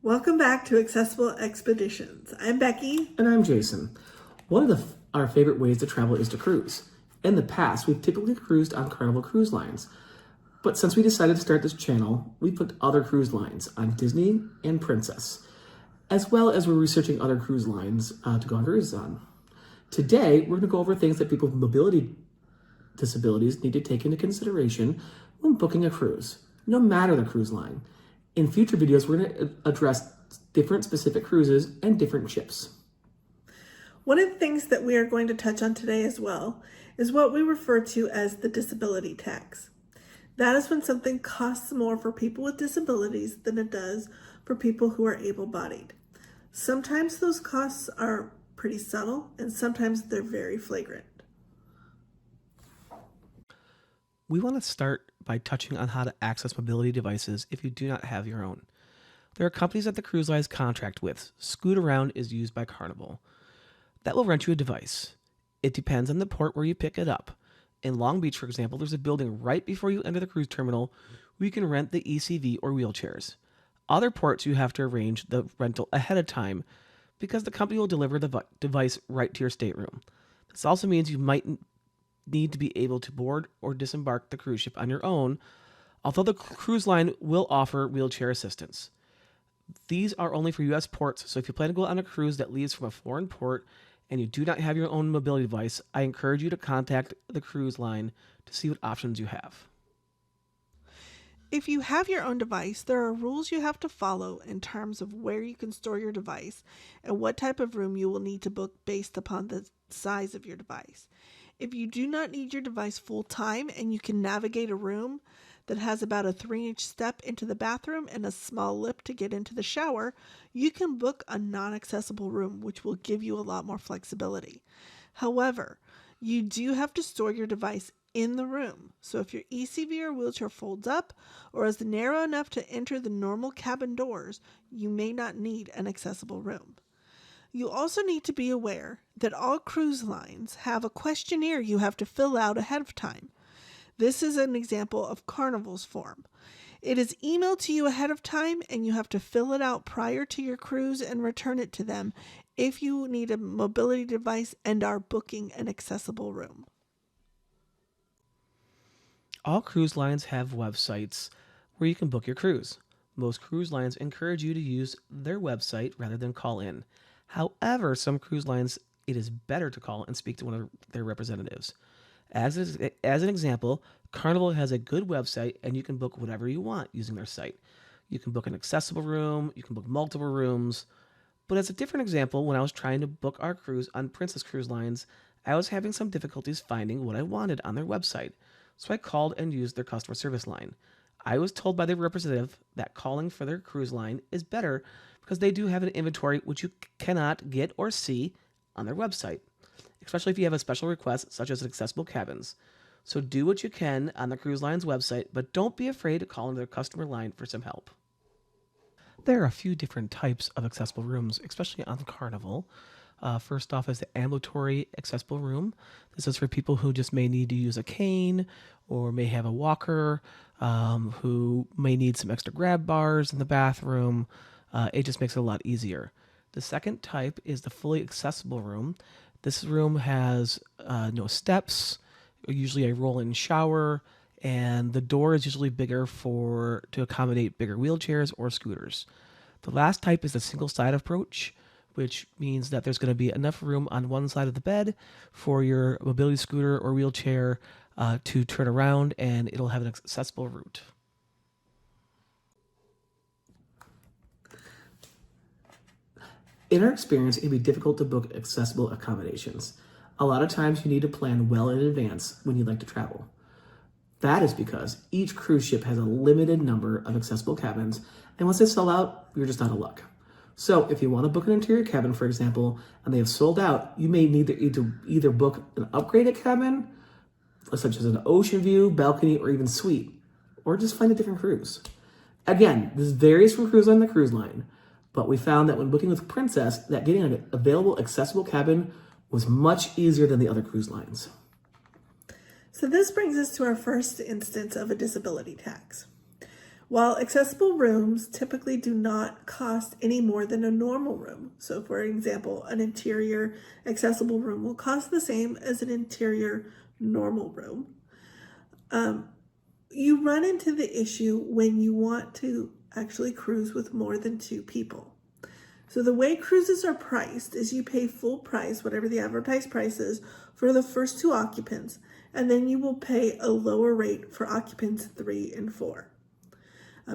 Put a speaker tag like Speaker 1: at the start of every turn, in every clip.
Speaker 1: Welcome back to Accessible Expeditions. I'm Becky.
Speaker 2: And I'm Jason. One of our favorite ways to travel is to cruise. In the past, we've typically cruised on Carnival Cruise Lines. But since we decided to start this channel, we put other cruise lines on Disney and Princess, as well as we're researching other cruise lines to go on cruises on. Today, we're going to go over things that people with mobility disabilities need to take into consideration when booking a cruise, no matter the cruise line. In future videos, we're going to address different specific cruises and different ships.
Speaker 1: One of the things that we are going to touch on today as well is what we refer to as the disability tax. That is when something costs more for people with disabilities than it does for people who are able-bodied. Sometimes those costs are pretty subtle and sometimes they're very flagrant.
Speaker 3: We want to start by touching on how to access mobility devices if you do not have your own. There are companies that the cruise lines contract with. Scootaround is used by Carnival. That will rent you a device. It depends on the port where you pick it up. In Long Beach, for example, there's a building right before you enter the cruise terminal where you can rent the ECV or wheelchairs. Other ports you have to arrange the rental ahead of time because the company will deliver the device right to your stateroom. This also means you might need to be able to board or disembark the cruise ship on your own, although the cruise line will offer wheelchair assistance. These are only for U.S. ports, so if you plan to go on a cruise that leaves from a foreign port and you do not have your own mobility device, I encourage you to contact the cruise line to see what options you have.
Speaker 1: If you have your own device, there are rules you have to follow in terms of where you can store your device and what type of room you will need to book based upon the size of your device. If you do not need your device full time and you can navigate a room that has about a 3-inch step into the bathroom and a small lip to get into the shower, you can book a non-accessible room, which will give you a lot more flexibility. However, you do have to store your device in the room. So if your ECV or wheelchair folds up or is narrow enough to enter the normal cabin doors, you may not need an accessible room. You also need to be aware that all cruise lines have a questionnaire you have to fill out ahead of time. This is an example of Carnival's form. It is emailed to you ahead of time and you have to fill it out prior to your cruise and return it to them if you need a mobility device and are booking an accessible room.
Speaker 3: All cruise lines have websites where you can book your cruise. Most cruise lines encourage you to use their website rather than call in. However, some cruise lines, it is better to call and speak to one of their representatives. As an example, Carnival has a good website and you can book whatever you want using their site. You can book an accessible room, you can book multiple rooms. But as a different example, when I was trying to book our cruise on Princess Cruise Lines, I was having some difficulties finding what I wanted on their website. So I called and used their customer service line. I was told by their representative that calling for their cruise line is better because they do have an inventory which you cannot get or see on their website, especially if you have a special request such as accessible cabins. So do what you can on the cruise line's website, but don't be afraid to call into their customer line for some help. There are a few different types of accessible rooms, especially on Carnival. First off is the ambulatory accessible room. This is for people who just may need to use a cane or may have a walker, who may need some extra grab bars in the bathroom. It just makes it a lot easier. The second type is the fully accessible room. This room has no steps, usually a roll-in shower, and the door is usually bigger to accommodate bigger wheelchairs or scooters. The last type is the single-side approach, which means that there's going to be enough room on one side of the bed for your mobility scooter or wheelchair to turn around, and it'll have an accessible route.
Speaker 2: In our experience, it can be difficult to book accessible accommodations. A lot of times you need to plan well in advance when you'd like to travel. That is because each cruise ship has a limited number of accessible cabins, and once they sell out, you're just out of luck. So if you want to book an interior cabin, for example, and they have sold out, you may need to either book an upgraded cabin, such as an ocean view, balcony, or even suite, or just find a different cruise. Again, this varies from cruise line to cruise line, but we found that when booking with Princess, that getting an available accessible cabin was much easier than the other cruise lines.
Speaker 1: So this brings us to our first instance of a disability tax. While accessible rooms typically do not cost any more than a normal room. So, for example, an interior accessible room will cost the same as an interior normal room. You run into the issue when you want to actually cruise with more than 2 people. So the way cruises are priced is you pay full price, whatever the advertised price is, for the first 2 occupants, and then you will pay a lower rate for occupants 3 and 4.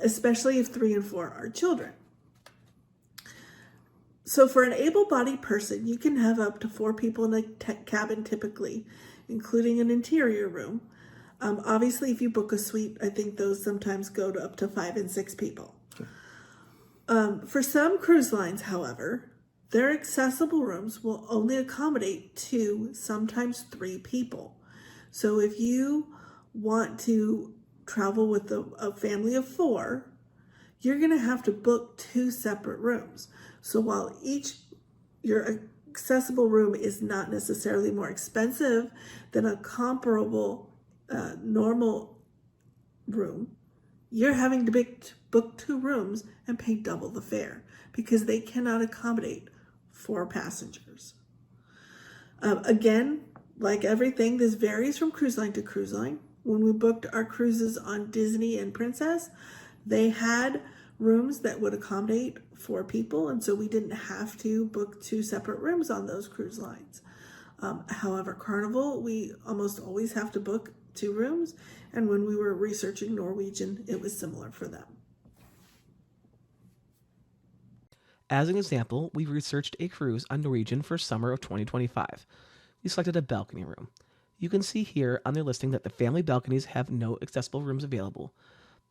Speaker 1: Especially if 3 and 4 are children. So for an able-bodied person, you can have up to 4 people in a cabin typically, including an interior room. Obviously, if you book a suite, I think those sometimes go to up to 5 and 6 people. For some cruise lines, however, their accessible rooms will only accommodate 2, sometimes 3 people. So if you want to travel with a family of 4, you're going to have to book 2 separate rooms. So while your accessible room is not necessarily more expensive than a comparable normal room, you're having to book 2 rooms and pay double the fare because they cannot accommodate 4 passengers. Again, like everything, this varies from cruise line to cruise line. When we booked our cruises on Disney and Princess, they had rooms that would accommodate 4 people, and so we didn't have to book 2 separate rooms on those cruise lines. However, Carnival, we almost always have to book 2 rooms, and when we were researching Norwegian, it was similar for them.
Speaker 3: As an example, we researched a cruise on Norwegian for summer of 2025. We selected a balcony room. You can see here on their listing that the family balconies have no accessible rooms available,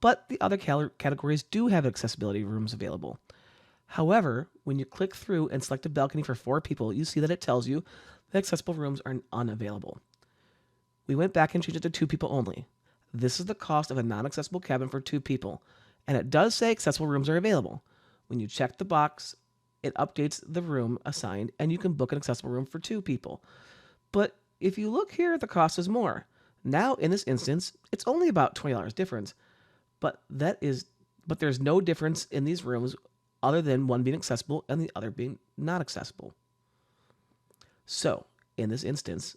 Speaker 3: but the other categories do have accessibility rooms available. However, when you click through and select a balcony for 4 people, you see that it tells you that accessible rooms are unavailable. We went back and changed it to 2 people only. This is the cost of a non-accessible cabin for 2 people, and it does say accessible rooms are available. When you check the box, it updates the room assigned, and you can book an accessible room for 2 people. But if you look here, the cost is more. Now, in this instance, it's only about $20 difference, but there's no difference in these rooms other than one being accessible and the other being not accessible. So, in this instance,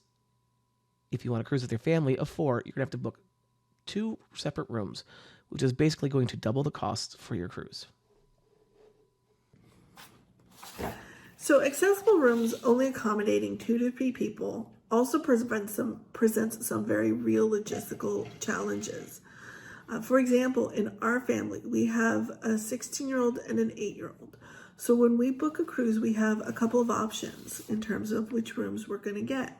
Speaker 3: if you want to cruise with your family of 4, you're going to have to book 2 separate rooms, which is basically going to double the cost for your cruise.
Speaker 1: So accessible rooms only accommodating 2 to 3 people also presents some very real logistical challenges. For example, in our family, we have a 16-year-old and an 8-year-old. So when we book a cruise, we have a couple of options in terms of which rooms we're going to get.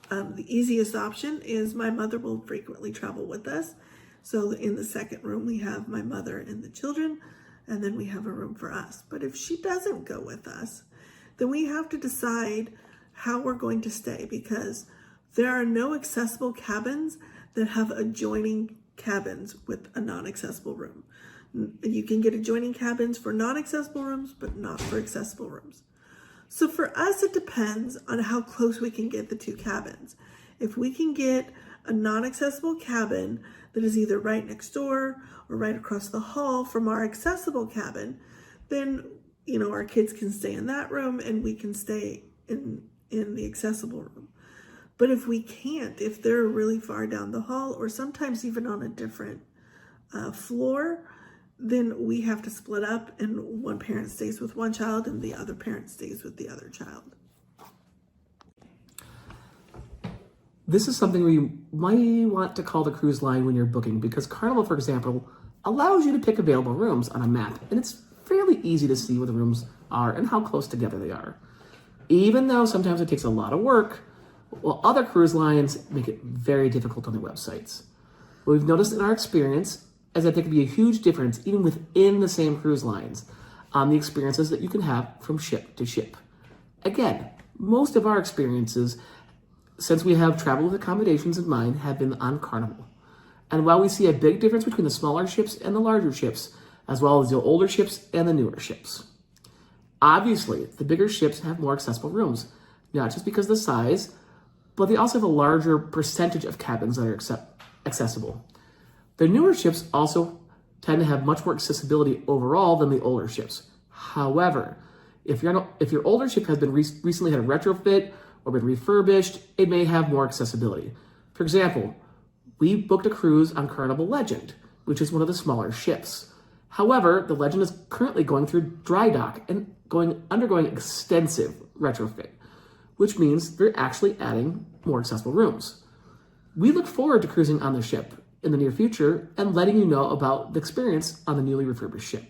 Speaker 1: The easiest option is my mother will frequently travel with us. So in the second room, we have my mother and the children, and then we have a room for us. But if she doesn't go with us, then we have to decide how we're going to stay, because there are no accessible cabins that have adjoining cabins with a non-accessible room. You can get adjoining cabins for non-accessible rooms, but not for accessible rooms. So for us, it depends on how close we can get the 2 cabins. If we can get a non-accessible cabin that is either right next door or right across the hall from our accessible cabin, then, our kids can stay in that room and we can stay in the accessible room. But if we can't, if they're really far down the hall or sometimes even on a different floor, then we have to split up and one parent stays with one child and the other parent stays with the other child.
Speaker 2: This is something we might want to call the cruise line when you're booking, because Carnival, for example, allows you to pick available rooms on a map, and it's fairly easy to see where the rooms are and how close together they are. Even though sometimes it takes a lot of work, while other cruise lines make it very difficult on their websites. What we've noticed in our experience is that there can be a huge difference even within the same cruise lines on the experiences that you can have from ship to ship. Again, most of our experiences, since we have travel with accommodations in mind, have been on Carnival. And while we see a big difference between the smaller ships and the larger ships, as well as the older ships and the newer ships. Obviously, the bigger ships have more accessible rooms, not just because of the size, but they also have a larger percentage of cabins that are accessible. The newer ships also tend to have much more accessibility overall than the older ships. However, if your older ship has been recently had a retrofit or been refurbished, it may have more accessibility. For example, we booked a cruise on Carnival Legend, which is one of the smaller ships. However, the Legend is currently going through dry dock and undergoing extensive retrofit, which means they're actually adding more accessible rooms. We look forward to cruising on the ship in the near future and letting you know about the experience on the newly refurbished ship.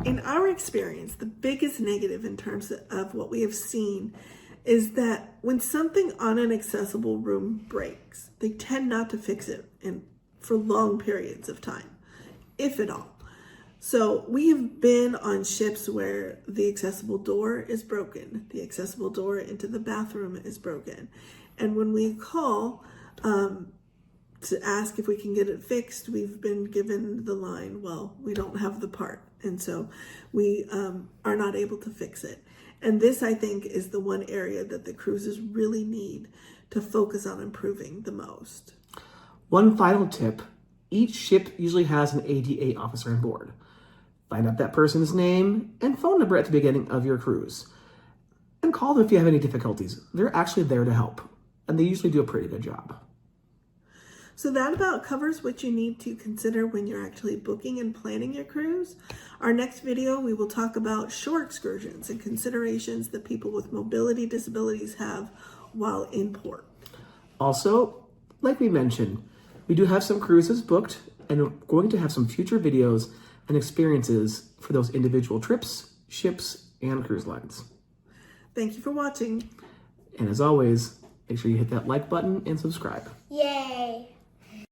Speaker 1: In our experience, the biggest negative in terms of what we have seen is that when something on an accessible room breaks, they tend not to fix it for long periods of time, if at all. So we have been on ships where the accessible door is broken, the accessible door into the bathroom is broken. And when we call to ask if we can get it fixed, we've been given the line, well, we don't have the part. And so we are not able to fix it. And this, I think, is the one area that the cruises really need to focus on improving the most.
Speaker 2: One final tip, each ship usually has an ADA officer on board. Find out that person's name and phone number at the beginning of your cruise. And call them if you have any difficulties. They're actually there to help. And they usually do a pretty good job.
Speaker 1: So that about covers what you need to consider when you're actually booking and planning your cruise. Our next video, we will talk about shore excursions and considerations that people with mobility disabilities have while in port.
Speaker 2: Also, like we mentioned, we do have some cruises booked and we're going to have some future videos and experiences for those individual trips, ships, and cruise lines.
Speaker 1: Thank you for watching.
Speaker 2: And as always, make sure you hit that like button and subscribe.
Speaker 4: Yay!